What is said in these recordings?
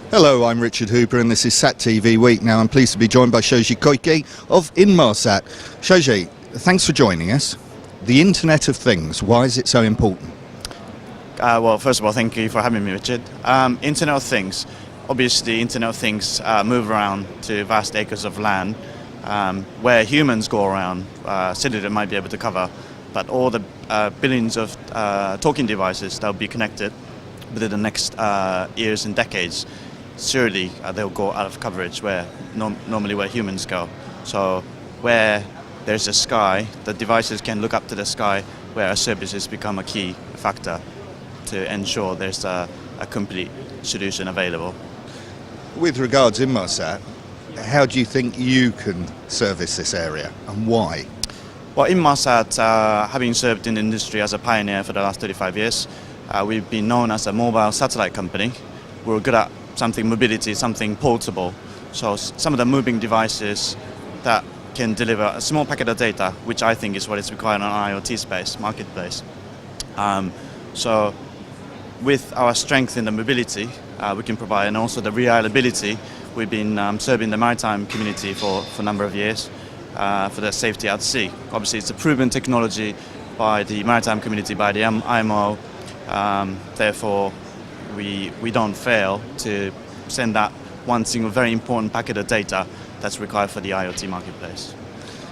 Hello, I'm Richard Hooper and this is Sat TV Week. Now I'm pleased to be joined by Shoji Koike of Inmarsat. Shoji, thanks for joining us. The Internet of Things, why is it so important? Well, first of all, thank you for having me, Richard. Internet of Things. Obviously, Internet of Things move around to vast acres of land where humans go around. Cellular might be able to cover, but all the billions of talking devices that will be connected within the next years and decades, surely they'll go out of coverage where normally where humans go. So where there's a sky, the devices can look up to the sky where our services become a key factor to ensure there's a complete solution available. With regards to Inmarsat, how do you think you can service this area and why? Well, Inmarsat, having served in the industry as a pioneer for the last 35 years, we've been known as a mobile satellite company. We're good at something mobility, something portable. So some of the moving devices that can deliver a small packet of data, which I think is what is required on IoT space, marketplace. So with our strength in the mobility, we can provide, and also the reliability, we've been serving the maritime community for a number of years for the safety at sea. Obviously, it's a proven technology by the maritime community, by the IMO. Therefore, we don't fail to send that one single very important packet of data that's required for the IoT marketplace.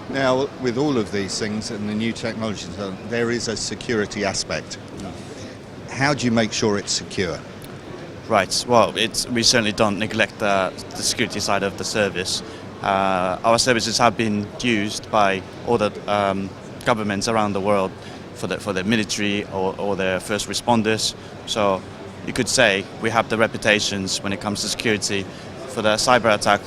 Now, with all of these things and the new technologies, there is a security aspect. How do you make sure it's secure? Right. Well, we certainly don't neglect the security side of the service. Our services have been used by all the governments around the world for the military or their first responders. So you could say we have the reputations when it comes to security for the cyber attack.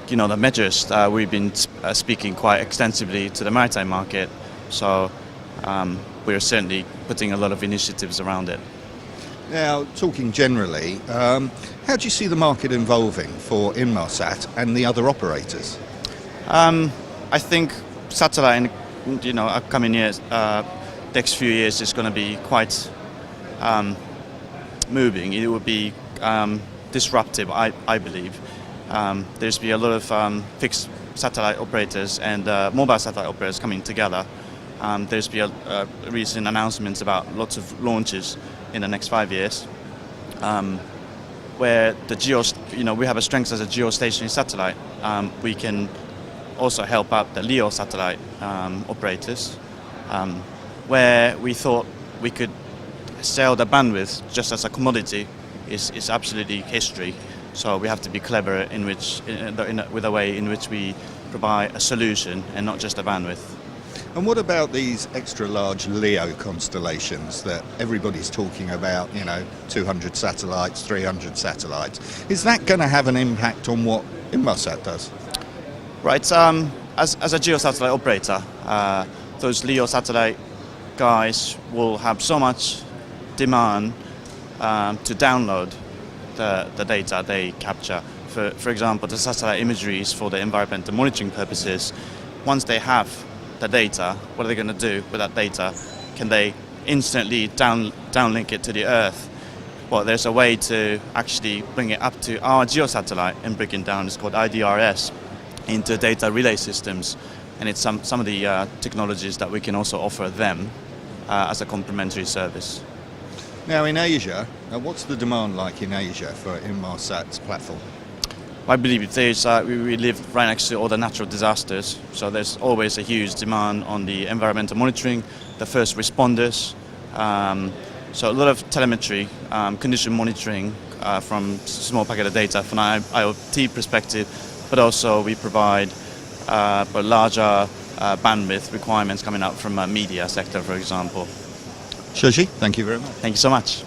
The measures we've been speaking quite extensively to the maritime market. So we're certainly putting a lot of initiatives around it. Now, talking generally, how do you see the market evolving for Inmarsat and the other operators? I think satellite in upcoming years, next few years is going to be quite moving. It will be disruptive, I believe. There's be a lot of fixed satellite operators and mobile satellite operators coming together. There's been recent announcements about lots of launches in the next 5 years, where we have a strength as a geostationary satellite. We can also help out the LEO satellite operators, where we thought we could sell the bandwidth just as a commodity is absolutely history. So we have to be clever with a way in which we provide a solution and not just a bandwidth. And what about these extra large LEO constellations that everybody's talking about, 200 satellites, 300 satellites? Is that going to have an impact on what Inmarsat does? Right, as a geosatellite operator, those LEO satellite guys will have so much demand to download the data they capture. For example, the satellite imagery is for the environmental monitoring purposes. Once they have the data, what are they going to do with that data? Can they instantly downlink it to the Earth? Well, there's a way to actually bring it up to our geosatellite and break it down. It's called IDRS, into data relay systems, and it's some of the technologies that we can also offer them as a complementary service. Now in Asia, what's the demand like in Asia for Inmarsat's platform? I believe we live right next to all the natural disasters, so there's always a huge demand on the environmental monitoring, the first responders, so a lot of telemetry, condition monitoring from small packet of data from an IoT perspective, but also we provide larger bandwidth requirements coming out from a media sector, for example. Shoji, thank you very much. Thank you so much.